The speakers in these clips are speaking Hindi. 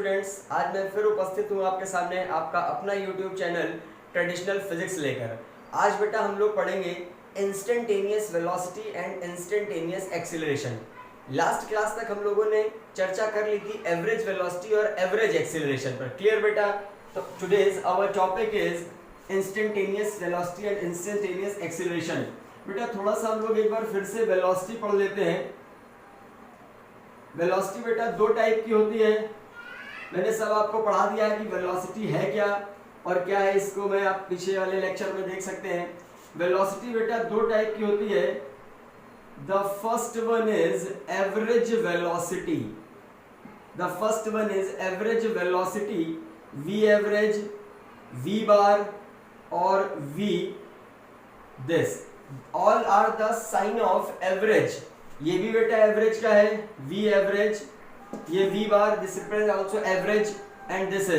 स्टूडेंट्स, आज मैं फिर उपस्थित हूँ आपके सामने आपका अपना यूट्यूब चैनल ट्रेडिशनल फिजिक्स लेकर। आज बेटा हम लोग पढ़ेंगे instantaneous velocity and instantaneous acceleration. Last class तक हम लोगों ने चर्चा कर ली थी एवरेज वेलोसिटी और एवरेज एक्सीलरेशन पर। क्लियर बेटा? तो today's our topic is instantaneous velocity and instantaneous acceleration. बेटा थोड़ा सा हम लोग एक बार फिर से वेलोसिटी पढ़ लेते हैं। वेलोसिटी बेटा दो टाइप की होती है। मैंने सब आपको पढ़ा दिया है कि वेलोसिटी है क्या और क्या है, इसको मैं आप पीछे वाले लेक्चर में देख सकते हैं। वेलोसिटी बेटा दो टाइप की होती है। The first one is average velocity. The first one is average velocity, v average, v bar और v this all are the sign of average. ये भी बेटा एवरेज का है, वी एवरेज, ये v bar, this represent also average and this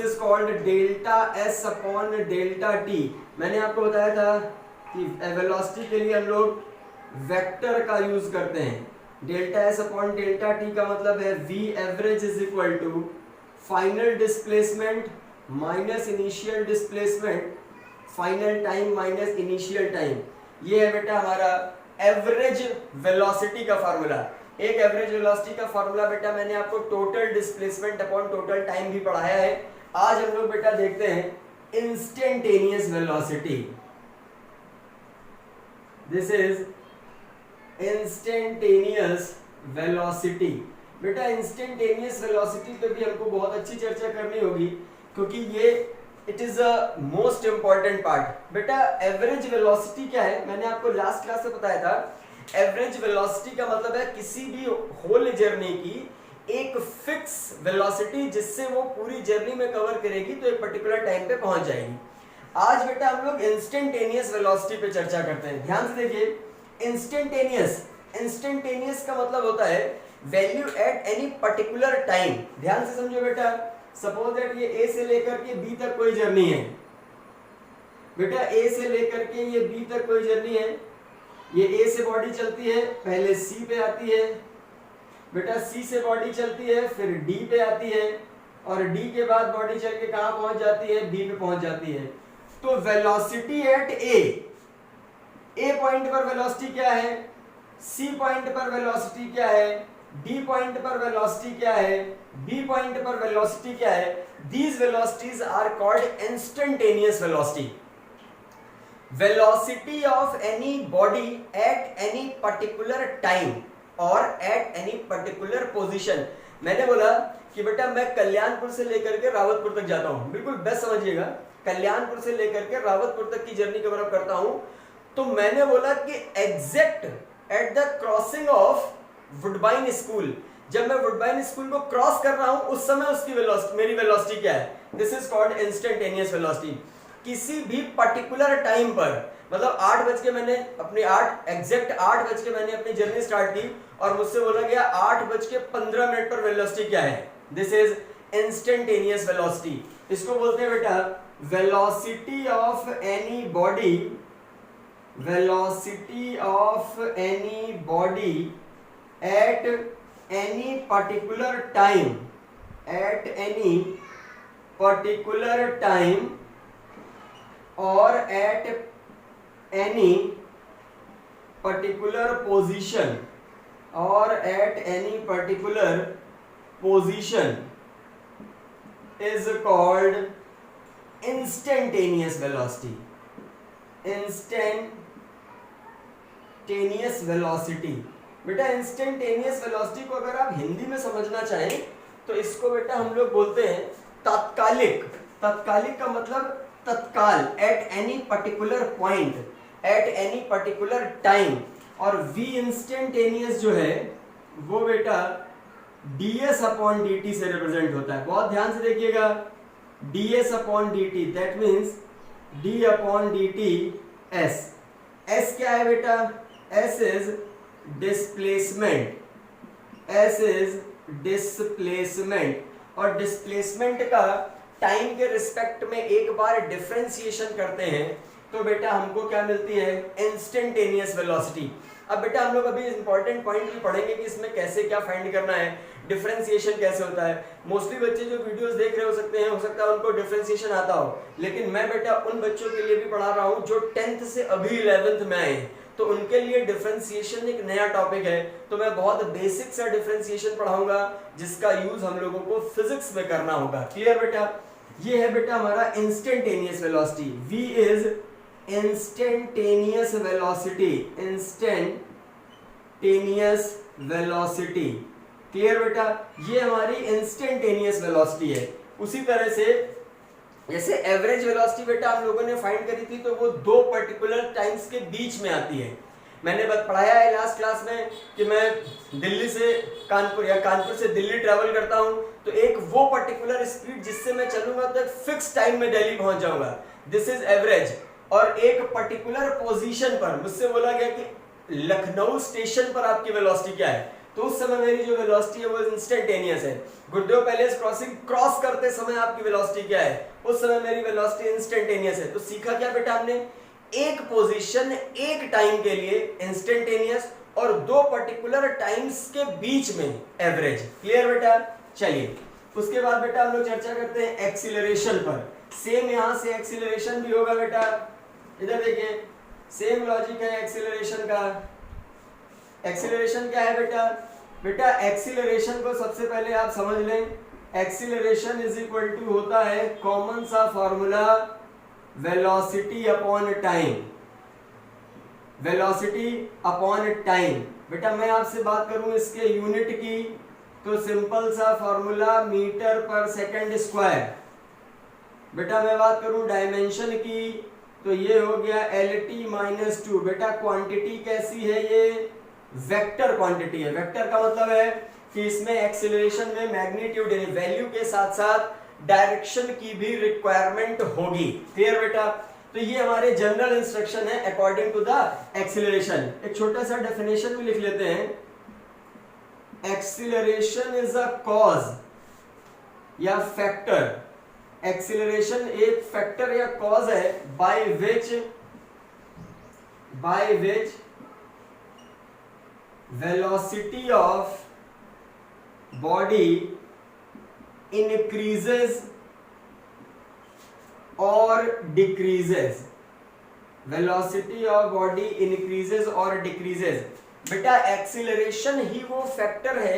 is called delta S upon delta t. मैंने आपको बताया था कि वेलोसिटी के लिए हम लोग वेक्टर का यूज करते हैं। Delta S upon delta T का मतलब है we average is equal to final displacement minus initial displacement, final time minus initial time. ये है बेटा हमारा एवरेज वेलोसिटी का फार्मूला। एक एवरेज वेलोसिटी का फार्मूला बेटा मैंने आपको total displacement upon total time भी पढ़ाया है। आज हम लोग बेटा देखते हैं instantaneous velocity. This is instantaneous velocity. बेटा इंस्टेंटेनियस वेलोसिटी पे भी हमको बहुत अच्छी चर्चा करनी होगी क्योंकि ये it is a most important part. बेटा एवरेज वेलोसिटी क्या है, मैंने आपको लास्ट क्लास में बताया था। एवरेज वेलोसिटी का मतलब है किसी भी होल जर्नी की एक फिक्स वेलोसिटी जिससे वो पूरी जर्नी में कवर करेगी तो एक पर्टिकुलर टाइम पे पहुंच जाएगी। आज बेटा हम लोग इंस्टेंटेनियस वेलोसिटी पे चर्चा करते हैं। ध्यान से देखिए, इंस्टेंटेनियस का मतलब होता है value eight any particular time. ध्यान से समझो बेटा, सपोज दैट ये ए से लेकर के बी तक कोई जर्नी है। बेटा ए से लेकर के ये बी तक कोई जर्नी है। ये ए से बॉडी चलती है, पहले सी पे आती है, बेटा सी से बॉडी चलती है, फिर डी पे आती है और डी के बाद बॉडी चल के कहां पहुंच जाती है, बी पे पहुंच जाती है। तो वेलोसिटी एट ए पॉइंट पर वेलोसिटी क्या है, सी पॉइंट पर वेलोसिटी क्या है, डी पॉइंट पर वेलोसिटी क्या है, बी पॉइंट पर वेलोसिटी क्या है। These velocities are called instantaneous velocity. Velocity of any body at any particular time or at any particular position. मैंने बोला कि बेटा मैं कल्याणपुर से लेकर के रावतपुर तक जाता हूं, बिल्कुल बेस्ट समझिएगा। कल्याणपुर से लेकर के रावतपुर तक की जर्नी कवर अप करता हूं, तो मैंने बोला कि exact at the crossing of Woodbine school, जब मैं वुडबाइन स्कूल को क्रॉस कर रहा हूं उस समय उसकी वेलोसिटी, मेरी वेलोसिटी क्या है, this is called instantaneous velocity. किसी भी पर्टिकुलर टाइम पर, मतलब 8 बज के मैंने अपनी एग्जैक्ट 8 बज के मैंने अपनी जर्नी स्टार्ट की और मुझसे बोला गया 8:15 पर वेलोसिटी क्या है, दिस इज इंस्टेंटेनियस वेलोसिटी। इसको बोलते हैं बेटा velocity of any body, velocity of any body at any particular time, at any particular time or at any particular position, or at any particular position is called instantaneous velocity. Instantaneous velocity। बेटा इंस्टेंटेनियस वेलोसिटी को अगर आप हिंदी में समझना चाहें तो इसको बेटा हम लोग बोलते हैं तात्कालिक। तात्कालिक का मतलब तत्काल, eight any particular point, eight any particular time. और वी इंस्टेंटेनियस जो है वो बेटा ds अपॉन dt से रिप्रेजेंट होता है। बहुत ध्यान से देखिएगा, ds upon dt, that means d upon dt s। s क्या है बेटा, s is displacement, S is displacement. और डिस्प्लेसमेंट का टाइम के रिस्पेक्ट में एक बार डिफरेंशिएशन करते हैं तो बेटा हमको क्या मिलती है, इंस्टेंटेनियस वेलोसिटी। अब बेटा हम लोग अभी इंपॉर्टेंट पॉइंट भी पढ़ेंगे कि इसमें कैसे क्या फाइंड करना है, डिफरेंशिएशन कैसे होता है। मोस्टली बच्चे जो वीडियोस देख रहे हो सकता है उनको डिफरेंशिएशन आता हो, लेकिन मैं बेटा उन बच्चों के लिए भी पढ़ा रहा हूँ जो 10th से अभी 11th में आए, तो उनके लिए डिफरेंशिएशन एक नया टॉपिक है। तो मैं बहुत बेसिक सा डिफरेंशिएशन पढ़ाऊंगा जिसका यूज हम लोगों को फिजिक्स में करना होगा। क्लियर बेटा? ये है बेटा हमारा instantaneous velocity. v is instantaneous velocity, instantaneous velocity. Clear बेटा? ये हमारी इंस्टेंटेनियस वेलोसिटी है। उसी तरह से जैसे एवरेज वेलोसिटी बेटा हम लोगों ने फाइंड करी थी, तो वो दो पर्टिकुलर टाइम्स के बीच में आती है। मैंने पढ़ाया है लास्ट क्लास में कि मैं दिल्ली से कानपुर या कानपुर से दिल्ली ट्रैवल करता हूं, तो एक वो पर्टिकुलर स्पीड जिससे मैं चलूंगा तो एक फिक्स टाइम में दिल्ली पहुंच जाऊंगा, दिस इज एवरेज। और एक पर्टिकुलर पोजीशन पर मुझसे बोला गया कि लखनऊ स्टेशन पर आपकी वेलोसिटी क्या है, तो उस समय मेरी जो वेलोसिटी है वो इंस्टेंटेनियस है। गुरुदेव पैलेस क्रॉसिंग क्रॉस करते समय आपकी वेलोसिटी क्या है, उस समय मेरी वेलोसिटी इंस्टेंटेनियस है। तो सीखा क्या बेटा हमने? एक पोजीशन एक टाइम के लिए इंस्टेंटेनियस और दो पर्टिकुलर टाइम्स के बीच में एवरेज। क्लियर बेटा? चलिए उसके बाद बेटा हम लोग चर्चा करते हैं एक्सीलरेशन पर। सेम यहां से एक्सीलरेशन भी होगा बेटा, इधर देखिए सेम लॉजिक है एक्सीलरेशन का। एक्सीलरेशन क्या है बेटा? बेटा एक्सीलरेशन को सबसे पहले आप समझ लें, एक्सीलरेशन इज इक्वल टू होता है कॉमन सा formula velocity upon time, velocity upon time. बेटा मैं आपसे बात करूं इसके यूनिट की, तो सिंपल सा फॉर्मूला मीटर पर सेकंड स्क्वायर। बेटा मैं बात करूं डायमेंशन की, तो ये हो गया LT-2। बेटा क्वांटिटी कैसी है? ये वेक्टर क्वांटिटी है। वेक्टर का मतलब है कि इसमें एक्सीलरेशन में मैग्नीट्यूड यानी वैल्यू के साथ साथ डायरेक्शन की भी रिक्वायरमेंट होगी। क्लियर बेटा? तो ये हमारे जनरल इंस्ट्रक्शन है अकॉर्डिंग टू द एक्सीलरेशन। एक छोटा सा डेफिनेशन भी लिख लेते हैं। एक्सीलरेशन इज अ कॉज या फैक्टर, एक्सीलरेशन एक फैक्टर या कॉज है by which velocity of body increases or decreases, velocity of body increases or decreases। बेटा एक्सीलरेशन ही वो फैक्टर है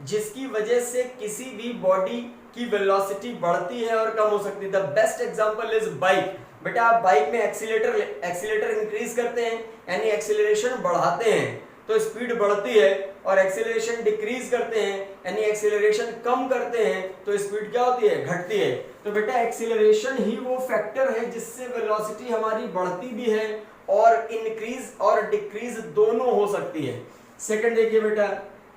जिसकी वजह से किसी भी बॉडी की वेलोसिटी बढ़ती है और कम हो सकती है। The best example is bike. बेटा आप बाइक में एक्सीलेटर इंक्रीज करते हैं यानी एक्सीलरेशन बढ़ाते हैं तो स्पीड बढ़ती है, और एक्सीलरेशन डिक्रीज करते हैं यानी एक्सीलरेशन कम करते हैं तो स्पीड क्या होती है? घटती है। तो बेटा एक्सीलरेशन ही वो फैक्टर है जिससे वेलोसिटी हमारी बढ़ती भी है और इंक्रीज और डिक्रीज दोनों हो सकती है। सेकंड देखिए बेटा,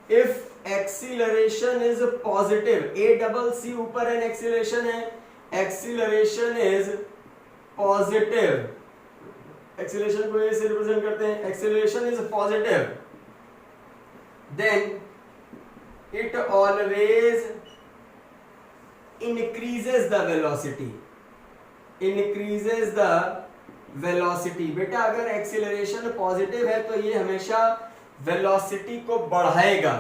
if acceleration is positive, ACC ऊपर एन एक्सीलरेशन है, एक्सीलरेशन इज पॉजिटिव, एक्सीलरेशन को ए से रिप्रेजेंट करते हैं, acceleration is positive, then it always increases the velocity, increases the velocity. बेटा अगर एक्सीलरेशन पॉजिटिव है तो ये हमेशा वेलोसिटी को बढ़ाएगा,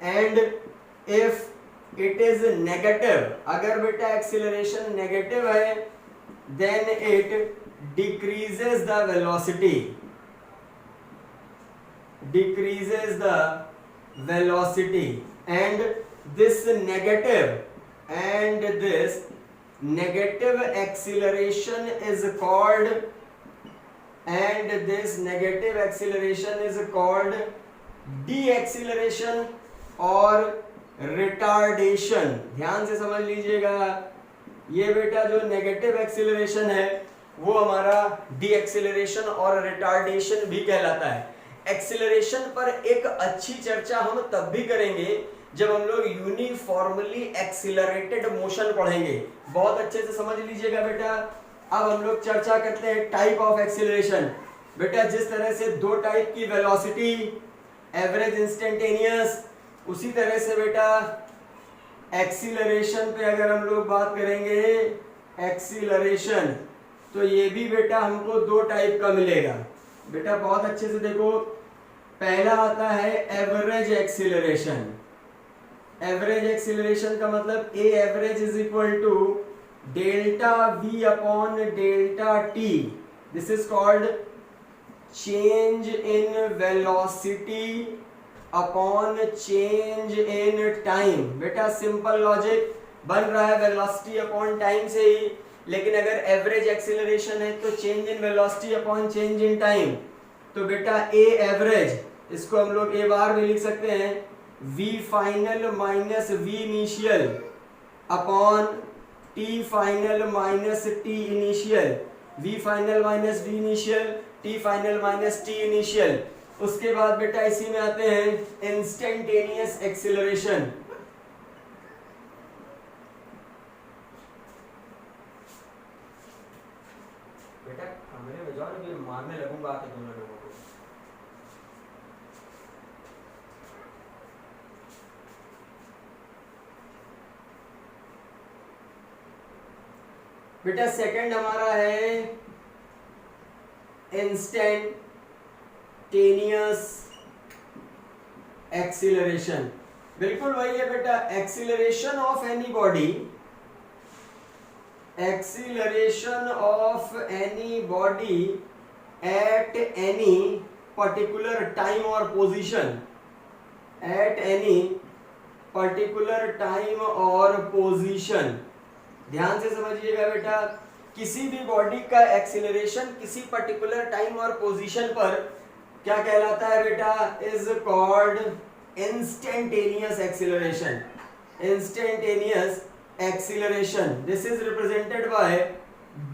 and if it is negative, अगर बेटा एक्सीलरेशन नेगेटिव है then it decreases the velocity, decreases the velocity, and this negative acceleration is called, deceleration और retardation। ध्यान से समझ लीजिएगा, ये बेटा जो नेगेटिव एक्सीलरेशन है वो हमारा डी एक्सीलरेशन और रिटार्डेशन भी कहलाता है। एक्सीलरेशन पर एक अच्छी चर्चा हम तब भी करेंगे जब हम लोग यूनिफॉर्मली एक्सीलरेटेड मोशन पढ़ेंगे। बहुत अच्छे से समझ लीजिएगा बेटा। अब हम लोग चर्चा करते हैं टाइप ऑफ एक्सीलरेशन। बेटा जिस तरह से दो टाइप की वेलोसिटी, एवरेज, इंस्टेंटेनियस, उसी तरह से बेटा एक्सीलरेशन पे अगर हम लोग बात करेंगे एक्सीलरेशन, तो ये भी बेटा हमको दो टाइप का मिलेगा। बेटा बहुत अच्छे से देखो, पहला आता है एवरेज एक्सीलरेशन। एवरेज एक्सीलरेशन का मतलब A average is equal to delta V upon delta T. This is called change in velocity upon change in time. बेटा सिंपल लॉजिक बन रहा है वेलोसिटी अपॉन टाइम से ही, लेकिन अगर एवरेज एक्सीलरेशन है तो change in velocity upon change in time. तो बेटा ए एवरेज, इसको हम लोग ए बार भी लिख सकते हैं, v final minus v initial upon t final minus t initial. v final minus v initial, t final minus t initial. उसके बाद बेटा इसी में आते हैं इंस्टेंटेनियस एक्सीलरेशन। बेटा कमरे में जाओ ना, ये मारने लगूंगा आके दोनों लोगों को। बेटा सेकंड हमारा है इंस्टेंटेनियस एक्सीलरेशन। बिल्कुल वही है बेटा, acceleration of any body, acceleration of any body at any particular time और position, at any particular time और पोजीशन। ध्यान से समझिएगा बेटा, किसी भी बॉडी का एक्सीलरेशन किसी पर्टिकुलर टाइम और पोजीशन पर क्या कहलाता है बेटा, is called instantaneous acceleration. Instantaneous acceleration, this is represented by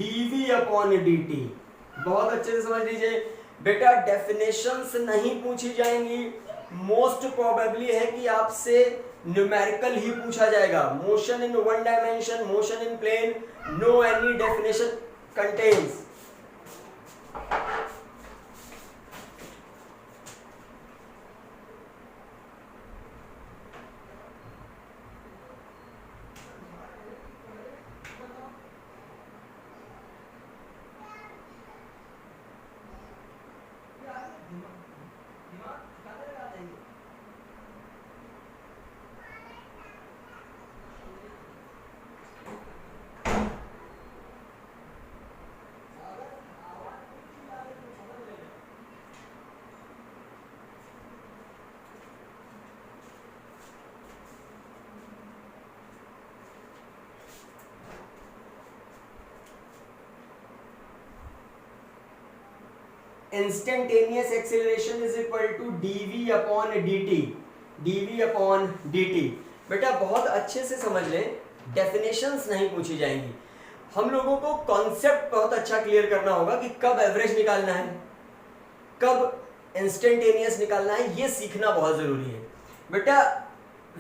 dv upon dt। बहुत अच्छे से समझ लीजिए बेटा, डेफिनेशंस नहीं पूछी जाएंगी, मोस्ट प्रोबेबली है कि आपसे न्यूमेरिकल ही पूछा जाएगा। Motion in one dimension, motion in plane, no any definition contains. Instantaneous acceleration is equal to dv upon dt, dv upon dt। बेटा बहुत अच्छे से समझ लें, डेफिनेशंस नहीं पूछी जाएंगी। हम लोगों को कॉन्सेप्ट बहुत अच्छा क्लियर करना होगा कि कब एवरेज निकालना है, कब इंस्टेंटेनियस निकालना है, ये सीखना बहुत जरूरी है। बेटा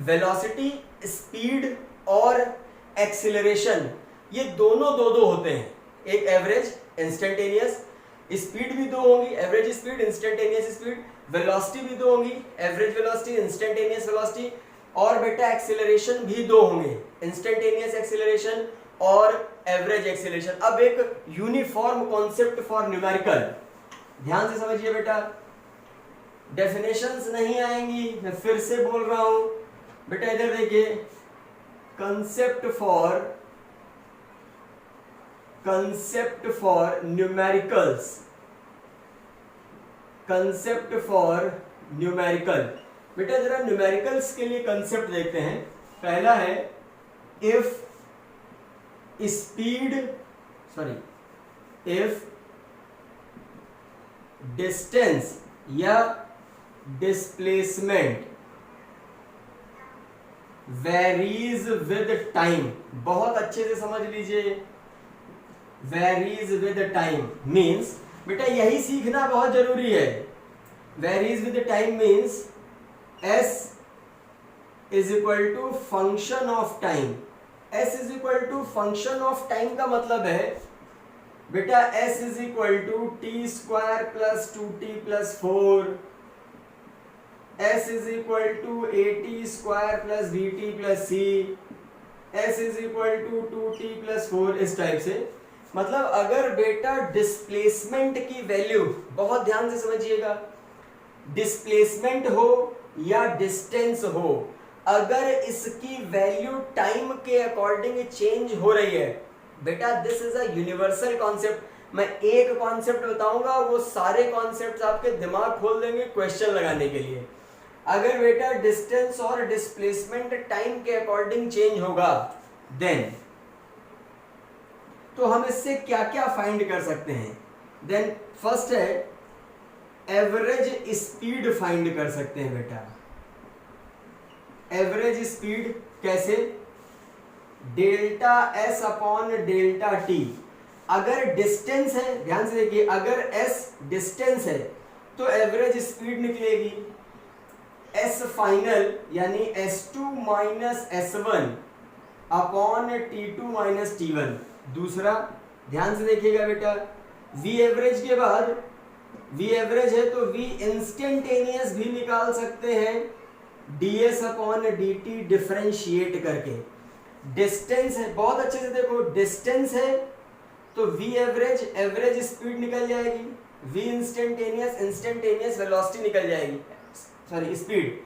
वेलोसिटी, स्पीड और एक्सीलरेशन ये दोनों दो होते हैं, एक एवरेज, इंस्टेंटेनियस। स्पीड भी दो होंगी, average speed, instantaneous speed. Velocity भी दो होंगी, एवरेज वेलोसिटी, इंस्टेंटेनियस वेलोसिटी। और बेटा एक्सीलरेशन भी दो होंगे, इंस्टेंटेनियस एक्सीलरेशन और एवरेज एक्सीलरेशन। अब एक यूनिफॉर्म कॉन्सेप्ट फॉर न्यूमेरिकल, ध्यान से समझिए बेटा, डेफिनेशंस नहीं आएंगी, मैं फिर से बोल रहा हूं बेटा। इधर देखिए, concept for numericals, concept for numerical. बेटा जरा न्यूमेरिकल्स के लिए कंसेप्ट देखते हैं। पहला है इफ डिस्टेंस या डिस्प्लेसमेंट वेरीज विद टाइम। बहुत अच्छे से समझ लीजिए, वेरीज विद टाइम मीन्स बेटा यही सीखना बहुत जरूरी है। Varies with time means s is equal to function of time. s is equal to function of time का मतलब है बेटा s is equal to T square plus 2t plus 4, s is equal to at square plus bt plus c, s is equal to 2t plus 4, इस टाइप से। मतलब अगर बेटा डिस्प्लेसमेंट की वैल्यू, बहुत ध्यान से समझिएगा, डिस्प्लेसमेंट हो या डिस्टेंस हो, अगर इसकी वैल्यू टाइम के अकॉर्डिंग चेंज हो रही है बेटा, this is a universal concept. मैं एक कॉन्सेप्ट बताऊंगा, वो सारे कॉन्सेप्ट्स आपके दिमाग खोल देंगे क्वेश्चन लगाने के लिए। अगर बेटा डिस्टेंस और डिस्प्लेसमेंट टाइम के अकॉर्डिंग चेंज होगा देन, तो हम इससे क्या क्या फाइंड कर सकते हैं? देन फर्स्ट है एवरेज स्पीड फाइंड कर सकते हैं बेटा। एवरेज स्पीड कैसे? Delta S upon delta T. अगर डिस्टेंस है, ध्यान से देखिए, अगर एस डिस्टेंस है तो एवरेज स्पीड निकलेगी एस फाइनल यानी S2 minus S1 upon T2 minus T1। दूसरा ध्यान से देखिएगा बेटा, V एवरेज के बाद V एवरेज है तो V इंस्टेंटेनियस भी निकाल सकते हैं ds अपॉन dt डिफरेंशिएट करके। डिस्टेंस है, बहुत अच्छे से देखो, डिस्टेंस है तो V एवरेज एवरेज स्पीड निकल जाएगी, V इंस्टेंटेनियस वेलोसिटी निकल जाएगी, सॉरी स्पीड।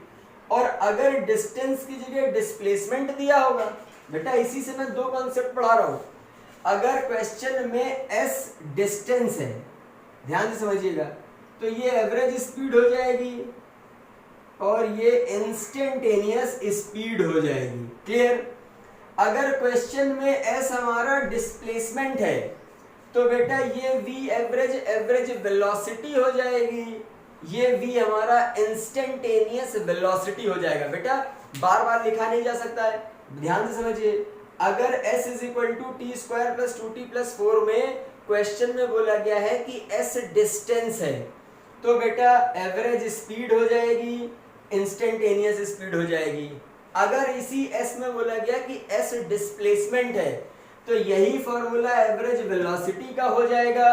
और अगर डिस्टेंस की जगह डिस्प्लेसमेंट दिया होगा बेटा, इसी से मैं दो कॉन्सेप्ट पढ़ा रहा हूं। अगर क्वेश्चन में s डिस्टेंस है, ध्यान से समझिएगा, तो ये एवरेज स्पीड हो जाएगी और ये इंस्टेंटेनियस स्पीड हो जाएगी। क्लियर? अगर क्वेश्चन में s हमारा डिस्प्लेसमेंट है तो बेटा ये v एवरेज वेलोसिटी हो जाएगी, ये v हमारा इंस्टेंटेनियस वेलोसिटी हो जाएगा। बेटा बार बार लिखा नहीं जा सकता है, ध्यान से समझिए। अगर s is equal to T square plus 2t plus 4 में क्वेश्चन में बोला गया है कि s डिस्टेंस है, तो बेटा एवरेज स्पीड हो जाएगी, इंस्टेंटेनियस स्पीड हो जाएगी। अगर इसी s में बोला गया कि s डिस्प्लेसमेंट है, तो यही फॉर्मूला एवरेज वेलोसिटी का हो जाएगा,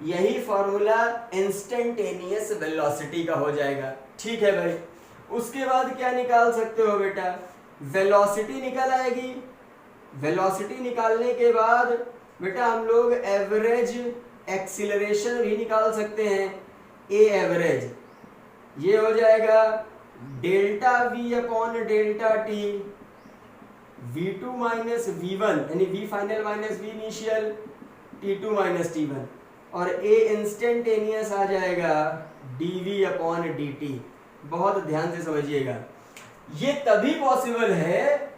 यही फॉर्मूला इंस्टेंटेनियस वेलोसिटी का हो जाएगा। ठीक है भाई, उसके बाद क्या निकाल सकते हो बेटा? वेलोसिटी निकल आएगी। वेलोसिटी निकालने के बाद बेटा हम लोग एवरेज एक्सीलरेशन भी निकाल सकते हैं, ए एवरेज, ये हो जाएगा delta v upon delta T, v2 minus v1 यानी v final minus v initial, t2 minus t1, और a इंस्टेंटेनियस आ जाएगा dv अपॉन dt। बहुत ध्यान से समझिएगा, ये तभी पॉसिबल है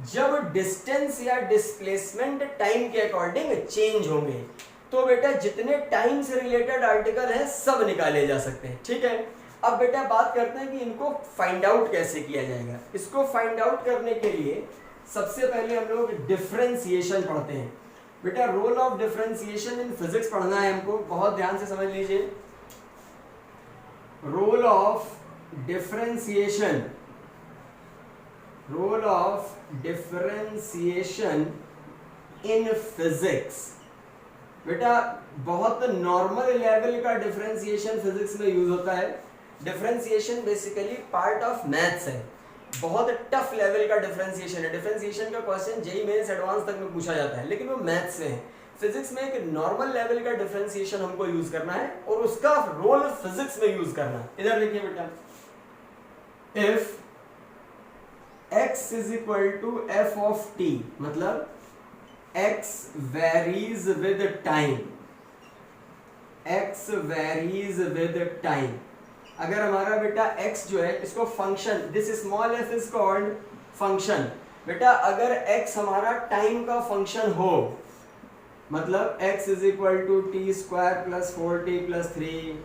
जब डिस्टेंस या डिस्प्लेसमेंट टाइम के अकॉर्डिंग चेंज होंगे। तो बेटा जितने टाइम से रिलेटेड आर्टिकल है सब निकाले जा सकते हैं। ठीक है, अब बेटा बात करते हैं कि इनको फाइंड आउट कैसे किया जाएगा। इसको फाइंड आउट करने के लिए सबसे पहले हम लोग डिफरेंशिएशन पढ़ते हैं। बेटा role of differentiation in physics पढ़ना है हमको, बहुत ध्यान से समझ लीजिए। Role of differentiation, role of differentiation in physics. बेटा बहुत नॉर्मल लेवल का डिफरेंशिएशन फिजिक्स में यूज होता है। Differentiation basically part of maths है, बहुत टफ लेवल का डिफरेंशिएशन है। डिफरेंशिएशन का क्वेश्चन जेईई मेंस एडवांस तक में पूछा जाता है, लेकिन वो मैथ्स में है। फिजिक्स में एक नॉर्मल लेवल का डिफरेंशिएशन हमको यूज करना है और उसका रोल फिजिक्स में यूज करना है। इधर देखिए बेटा, if x is equal to f of t, मतलब x varies with time, x varies with time. अगर हमारा बेटा x जो है, इसको function, this small f is called function. बेटा अगर x हमारा टाइम का फंक्शन हो, मतलब x is equal to T square plus 4t plus 3,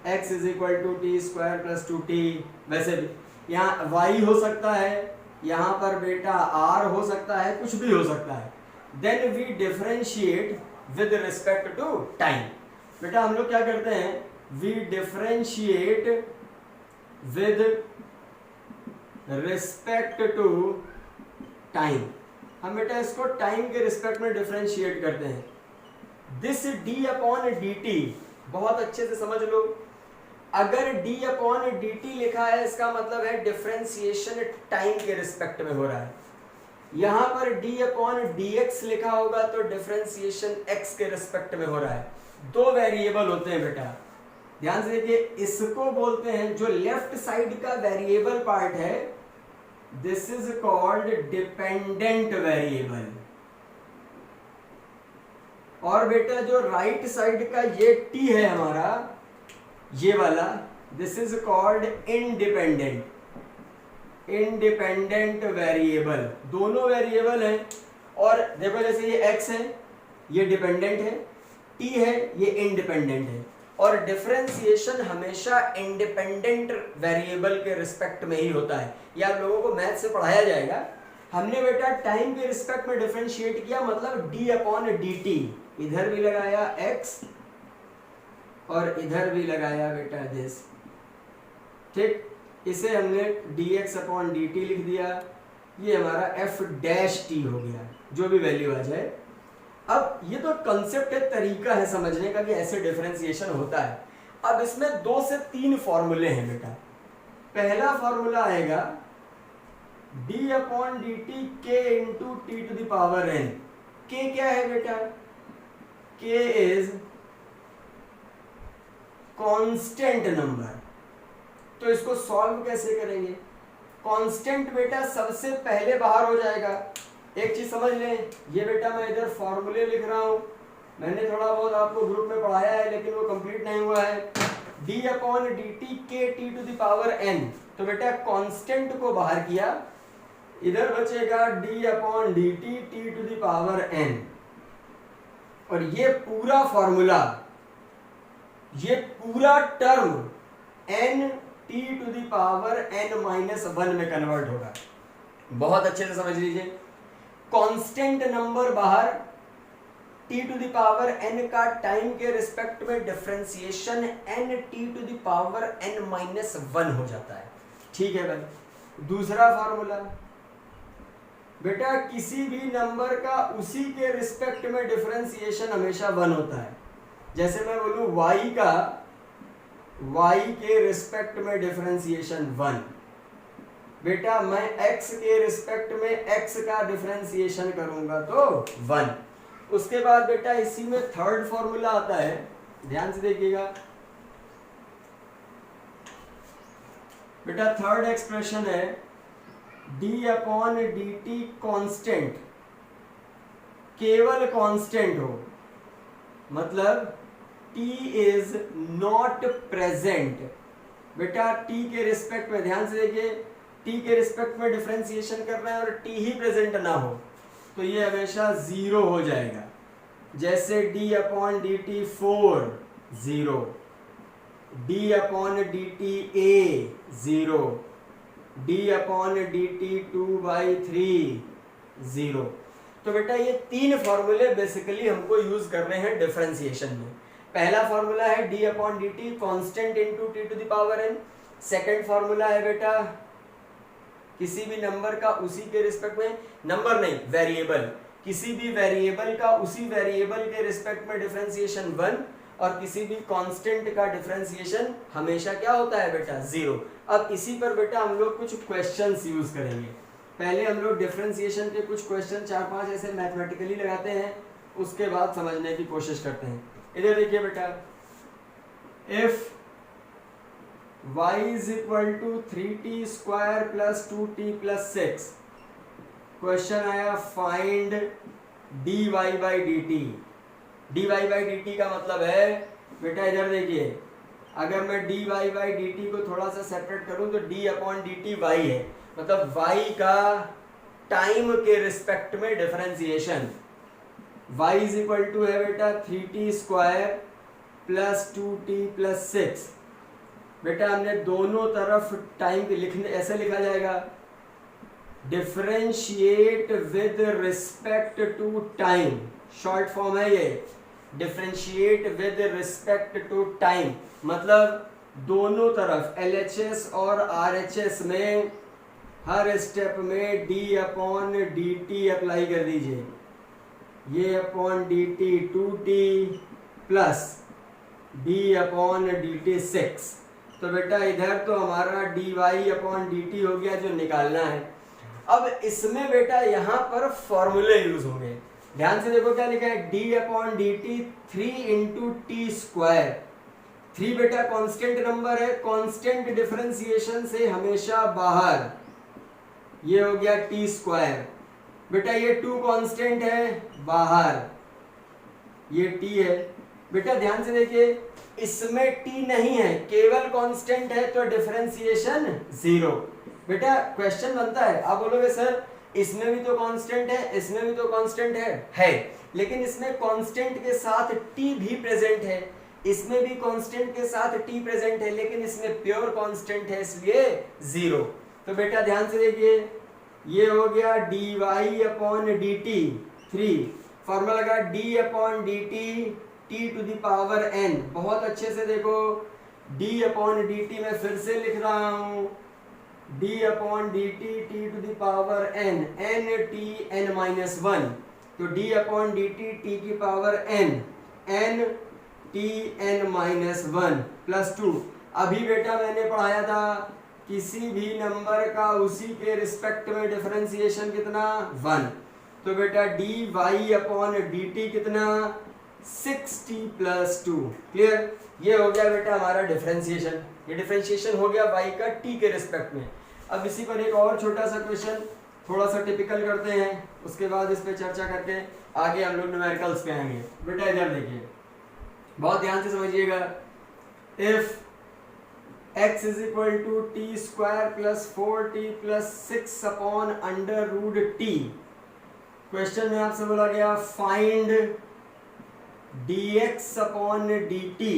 x is equal to T square plus 2t, वैसे भी यहाँ y हो सकता है, यहाँ पर बेटा r हो सकता है, कुछ भी हो सकता है। Then we differentiate with respect to time. बेटा हम लोग क्या करते हैं, we differentiate with respect to time. हम बेटा इसको टाइम के रिस्पेक्ट में डिफरेंशिएट करते हैं। दिस d अपॉन dt, बहुत अच्छे से समझ लो। अगर d अपॉन dt लिखा है, इसका मतलब है डिफरेंशिएशन टाइम के रिस्पेक्ट में हो रहा है। यहां पर d अपॉन dx लिखा होगा तो डिफरेंशिएशन x के रिस्पेक्ट में हो रहा है। दो वेरिएबल होते हैं बेटा, ध्यान से देखिए, इसको बोलते हैं, जो लेफ्ट साइड का वेरिएबल पार्ट है, this is called dependent variable. और बेटा जो राइट साइड का ये टी है हमारा, ये वाला, this is called independent variable. दोनों वेरिएबल हैं, और देखो जैसे ये x है, ये डिपेंडेंट है, t है, ये इंडिपेंडेंट है। और डिफरेंशिएशन हमेशा इंडिपेंडेंट वेरिएबल के रिस्पेक्ट में ही होता है। ये आप लोगों को मैथ से पढ़ाया जाएगा। हमने बेटा टाइम के रिस्पेक्ट में डिफरेंशिएट किया, मतलब d/dt, इधर भी लगाया x और इधर भी लगाया बेटा दिस, ठीक। इसे हमने dx/dt लिख दिया, ये हमारा f' हो गया, जो भी वैल्यू आ जाए। अब ये तो कंसेप्ट है, तरीका है समझने का कि ऐसे डिफरेंशिएशन होता है। अब इसमें 2 से 3 फॉर्मूले हैं बेटा। पहला फॉर्मूला आएगा d/dt k into t to the power n। k क्या है बेटा? k is constant number. तो इसको सॉल्व कैसे करेंगे? कांस्टेंट बेटा सबसे पहले बाहर हो जाएगा। एक चीज समझ लें, ये बेटा मैं इधर फॉर्मूले लिख रहा हूं, मैंने थोड़ा बहुत आपको ग्रुप में पढ़ाया है लेकिन वो कंप्लीट नहीं हुआ है। d/dt k t to the power n, तो बेटा कांस्टेंट को बाहर किया, इधर बचेगा d/dt t to the power n। और ये पूरा फॉर्मूला, ये पूरा term n t to the power n-1 में कन्वर्ट होगा। बहुत अच्छे से समझ लीजिए, कांस्टेंट नंबर बाहर, t to the power n का टाइम के रिस्पेक्ट में differentiation n t to the power n-1 हो जाता है। ठीक है भाई। दूसरा फॉर्मूला बेटा, किसी भी नंबर का उसी के रिस्पेक्ट में डिफरेंशिएशन हमेशा 1 होता है। जैसे मैं बोलूं y का y के रिस्पेक्ट में डिफरेंशिएशन 1, बेटा मैं x के रिस्पेक्ट में x का डिफरेंशिएशन करूंगा तो 1। उसके बाद बेटा इसी में थर्ड फॉर्मूला आता है, ध्यान से देखिएगा बेटा। थर्ड एक्सप्रेशन है d/dt कांस्टेंट, केवल कांस्टेंट हो, मतलब t इज नॉट प्रेजेंट। बेटा t के रिस्पेक्ट में, ध्यान से देखिए, t के रिस्पेक्ट में डिफरेंशिएशन कर रहे हैं और t ही प्रेजेंट ना हो तो ये हमेशा 0 हो जाएगा। जैसे d/dt 4 0, d/dt a 0, d/dt 2/3 0। तो बेटा ये 3 फॉर्मूले बेसिकली हमको यूज करने हैं डिफरेंशिएशन में। पहला फॉर्मूला है d/dt constant into t to the power n। Second formula है बेटा किसी भी नंबर का उसी के रिस्पेक्ट में, नंबर नहीं वेरिएबल, किसी भी वेरिएबल का उसी वेरिएबल के रिस्पेक्ट में डिफरेंशिएशन 1, और किसी भी कांस्टेंट का डिफरेंशिएशन हमेशा क्या होता है बेटा 0। अब इसी पर बेटा हम लोग कुछ क्वेश्चंस यूज करेंगे। पहले हम लोग डिफरेंशिएशन के कुछ क्वेश्चन 4-5 ऐसे मैथमेटिकली लगाते हैं, उसके बाद समझने की कोशिश करते हैं। इधर देखिए बेटा, if y is equal to 3t square plus 2t plus 6, question आया फाइंड dy/dt। dy/dt का मतलब है बेटा, इधर देखिए, अगर मैं dy/dt को थोड़ा सा सेपरेट करूं तो d/dt y है, मतलब y का टाइम के रिस्पेक्ट में differentiation. y is equal to है बेटा 3t square plus 2t plus 6। बेटा हमने दोनों तरफ टाइम के लिखने, ऐसे लिखा जाएगा differentiate with respect to time, short form है ये, differentiate with respect to time, मतलब दोनों तरफ LHS और RHS में हर स्टेप में d/dt अप्लाई कर दीजिए। ये upon dt 2t plus d/dt 6। तो बेटा इधर तो हमारा dy/dt हो गया जो निकालना है। अब इसमें बेटा यहाँ पर फॉर्मूले यूज होंगे। ध्यान से देखो क्या लिखा है, d/dt 3 इंटू टी स्क्वायर 3 बेटा कांस्टेंट नंबर है, कांस्टेंट डिफरेंशिएशन से हमेशा बाहर। ये हो गया टी स्क्वायर। बेटा ये 2 कांस्टेंट है, बाहर। ये टी है। बेटा ध्यान से देखिए, इसमें टी नहीं है, केवल कांस्टेंट है, तो डिफरेंशिएशन 0। बेटा क्वेश्चन बनता है, आप बोलोगे सर इसमें भी तो कांस्टेंट है, इसमें भी तो कांस्टेंट है, लेकिन इसमें कांस्टेंट के साथ टी भी प्रेजेंट है, इसमें भी कांस्टेंट के साथ टी प्रेजेंट है, लेकिन इसमें प्योर कांस्टेंट है, इसलिए 0। तो बेटा ध्यान से देखिए, ये हो गया dy अपॉन dt 3, फॉर्मूला लगा d upon dt t to the power n। बहुत अच्छे से देखो, d अपॉन dt मैं फिर से लिख रहा हूं, d upon dt t to the power n, n t n minus 1, तो d अपॉन dt t की power n, n t n minus 1 plus 2। अभी बेटा मैंने पढ़ाया था किसी भी नंबर का उसी के रिस्पेक्ट में डिफरेंशिएशन कितना 1, तो बेटा dy अपॉन dt कितना 6t प्लस 2। क्लियर? ये हो गया बेटा हमारा डिफरेंशिएशन, ये डिफरेंशिएशन हो गया y का t के रिस्पेक्ट में। अब इसी पर एक और छोटा सा क्वेश्चन थोड़ा सा टिपिकल करते हैं, उसके बाद इस पे चर्चा करके आगे हम लोग न्यूमेरिकल्स पे आएंगे। बेटा इधर देखिए, बहुत ध्यान से समझिएगा। If x is equal to T square plus 4t plus 6 upon under root t, question में आपसे बोला गया find dx upon dt,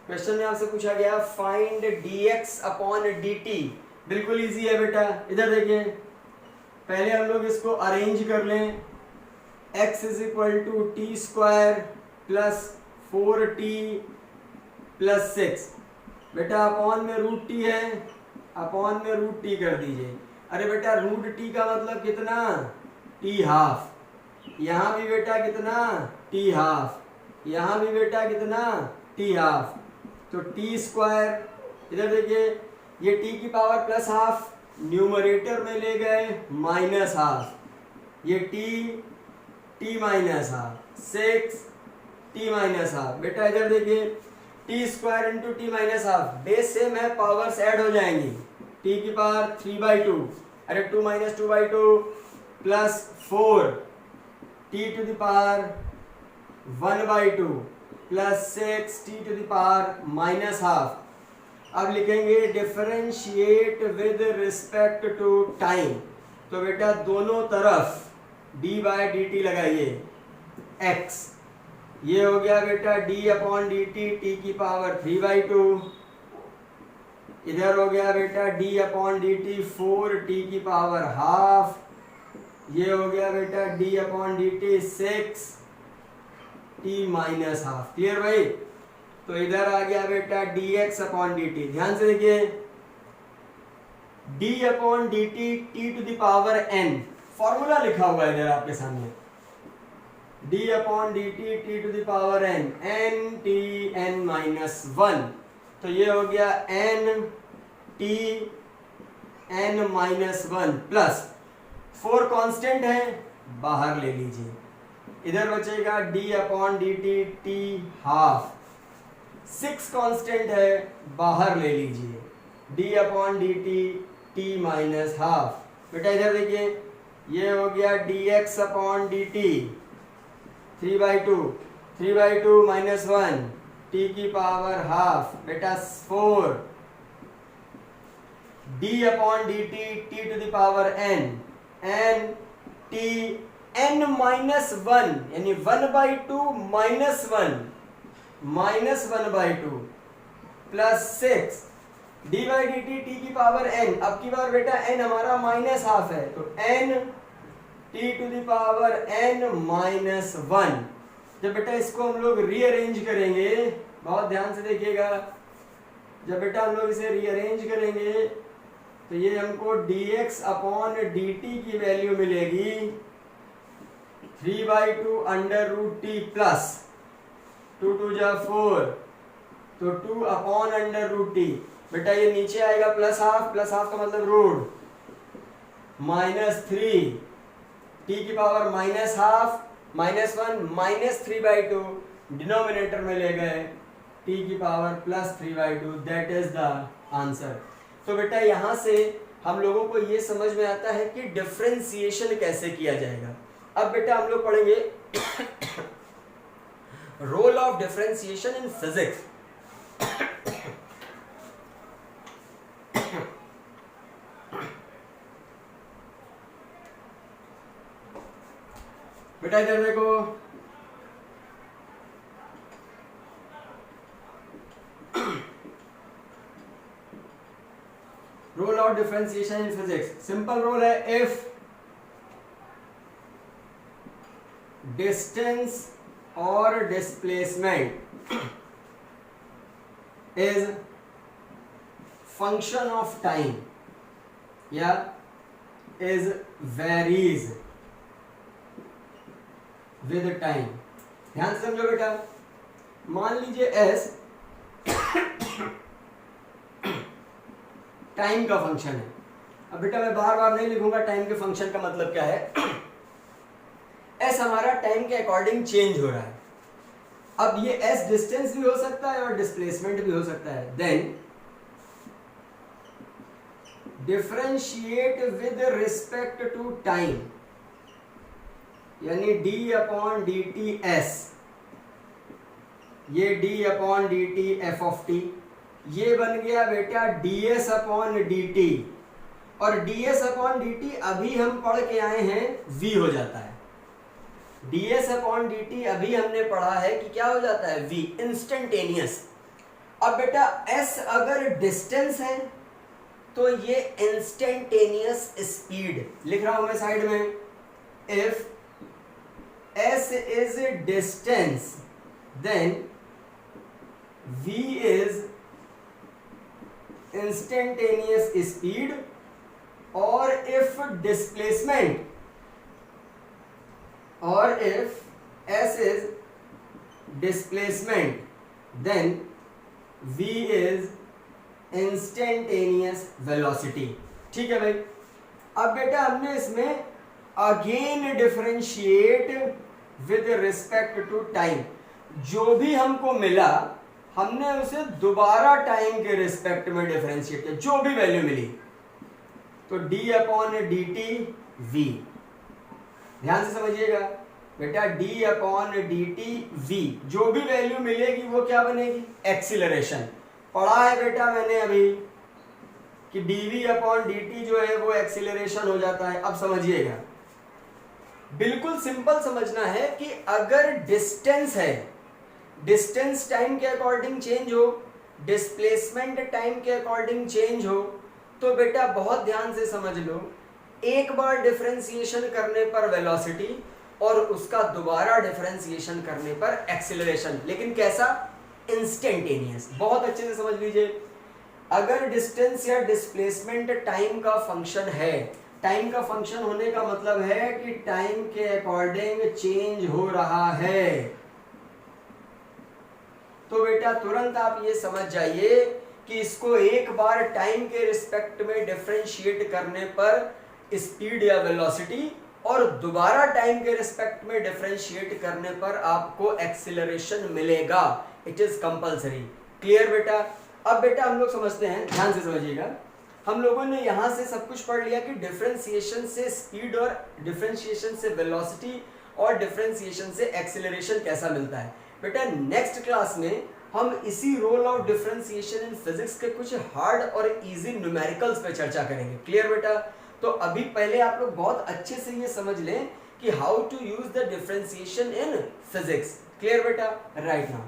question में आपसे पूछा गया फाइंड dx अपॉन dt। बिल्कुल इजी है बेटा, इधर देखिए, पहले हम लोग इसको अरेंज कर लें। x is equal to T square plus 4t plus 6, बेटा अपॉन में रूट टी है, अपॉन में रूट टी कर दीजिए। अरे बेटा रूट टी का मतलब कितना, टी हाफ, यहाँ भी बेटा कितना टी हाफ, यहाँ भी बेटा कितना टी हाफ, तो टी स्क्वायर, इधर देखिए ये टी की पावर प्लस हाफ न्यूमरेटर में ले गए माइनस हाफ, ये t minus half 6 t minus half. बेटा इधर देखिए t square into t minus half, base same है, पावर्स ऐड हो जाएंगी, टी की पावर 3/2, अरे 2 minus 2/2 plus 4 t to the power 1/2 plus 6 t to the power minus half. अब लिखेंगे differentiate with respect to time, तो बेटा दोनों तरफ d/dt लगाइए x, ये हो गया बेटा d अपॉन dt टी की पावर 3/2, इधर हो गया बेटा d अपॉन dt 4t की पावर हाफ, ये हो गया बेटा d upon dt 6t minus half. Clear भाई? तो इधर आ गया बेटा dx अपॉन dt, ध्यान से देखिए d upon dt t to the power n, formula लिखा हुआ है इधर आपके सामने, d upon dt t to the power n, n t n minus 1, तो ये हो गया n t n minus 1 plus 4 constant है, बाहर ले लीजिए, इधर बचेगा d upon dt t half, 6 constant है, बाहर ले लीजिए, d upon dt t minus half. बेटा इधर देखिए ये हो गया dx upon dt 3/2 minus 1 t की पावर हाफ, बेटा 4 d upon dt t to the power n, n t n minus 1 यानी 1/2 minus 1 minus 1/2 plus 6 d/dt t की पावर n, अब की बार बेटा n हमारा माइनस हाफ है, तो n t to the power n minus 1। जब बेटा इसको हम लोग रीअरेंज करेंगे, बहुत ध्यान से देखिएगा, जब बेटा हम लोग इसे रीअरेंज करेंगे तो ये हमको dx अपॉन dt की वैल्यू मिलेगी 3/2 अंडर रूट टी प्लस 2 2 जा 4, तो 2 अपॉन अंडर रूट टी, बेटा ये नीचे आएगा प्लस हाफ का मतलब रूट माइनस 3 टी की power minus half minus 1 minus 3/2, denominator में ले गए t की power plus 3/2 that is the answer. तो बेटा यहाँ से हम लोगों को ये समझ में आता है कि डिफरेंशिएशन कैसे किया जाएगा। अब बेटा हम लोग पढ़ेंगे role of differentiation in physics. बेटा इधर देखो, role of differentiation in physics simple role है, इफ डिस्टेंस और displacement is function of time या इज वेरीज विद टाइम। ध्यान से समझो बेटा, मान लीजिए एस टाइम का फंक्शन है। अब बेटा मैं बार बार नहीं लिखूंगा टाइम के फंक्शन का मतलब क्या है। एस हमारा टाइम के अकॉर्डिंग चेंज हो रहा है। अब ये एस डिस्टेंस भी हो सकता है और डिस्प्लेसमेंट भी हो सकता है। Then differentiate with respect to time, यानी d upon d t s, ये d upon d t f of t, ये बन गया बेटा d s upon d t, और d s upon d t अभी हम पढ़ के आए हैं वी हो जाता है। D s upon d t अभी हमने पढ़ा है कि क्या हो जाता है, वी, इंस्टेंटेनियस। अब बेटा एस अगर डिस्टेंस है तो ये इंस्टेंटेनियस स्पीड लिख रहा हूं मैं साइड में। If s is distance then v is instantaneous speed, और if displacement or if s is displacement then v is instantaneous velocity। ठीक है भाई। अब बेटा हमने इसमें again differentiate with respect to time, जो भी हमको मिला हमने उसे दोबारा टाइम के रिस्पेक्ट में डिफरेंशिएट किया, जो भी वैल्यू मिली। तो d upon d T V, ध्यान से समझिएगा बेटा, d upon d T V, जो भी वैल्यू मिलेगी वो क्या बनेगी, एक्सीलरेशन। पढ़ा है बेटा मैंने अभी कि dv अपॉन dt जो है वो एक्सीलरेशन हो जाता है। अब समझिएगा, बिल्कुल सिंपल समझना है कि अगर डिस्टेंस है, डिस्टेंस टाइम के अकॉर्डिंग चेंज हो, डिस्प्लेसमेंट टाइम के अकॉर्डिंग चेंज हो, तो बेटा बहुत ध्यान से समझ लो, एक बार डिफरेंशिएशन करने पर वेलोसिटी और उसका दोबारा डिफरेंशिएशन करने पर एक्सीलरेशन, लेकिन कैसा, इंस्टेंटेनियस। बहुत अच्छे से समझ लीजिए, अगर डिस्टेंस या डिस्प्लेसमेंट टाइम का फंक्शन है, टाइम का फंक्शन होने का मतलब है कि टाइम के अकॉर्डिंग चेंज हो रहा है, तो बेटा तुरंत आप ये समझ जाइए कि इसको एक बार टाइम के रिस्पेक्ट में डिफरेंशिएट करने पर स्पीड या वेलोसिटी, और दोबारा टाइम के रिस्पेक्ट में डिफरेंशिएट करने पर आपको एक्सीलरेशन मिलेगा। It is compulsory. क्लियर बेटा। अब बेटा हम लोग समझते हैं, ध्यान से समझिएगा, हम लोगों ने यहां से सब कुछ पढ़ लिया कि डिफरेंशिएशन से स्पीड और डिफरेंशिएशन से वेलोसिटी और डिफरेंशिएशन से एक्सीलरेशन कैसा मिलता है। बेटा नेक्स्ट क्लास में हम इसी role of differentiation in physics के कुछ हार्ड और इजी न्यूमेरिकल्स पे चर्चा करेंगे। क्लियर बेटा। तो अभी पहले आप लोग बहुत अच्छे से ये समझ लें कि how to use the differentiation in physics. Clear बेटा। Right now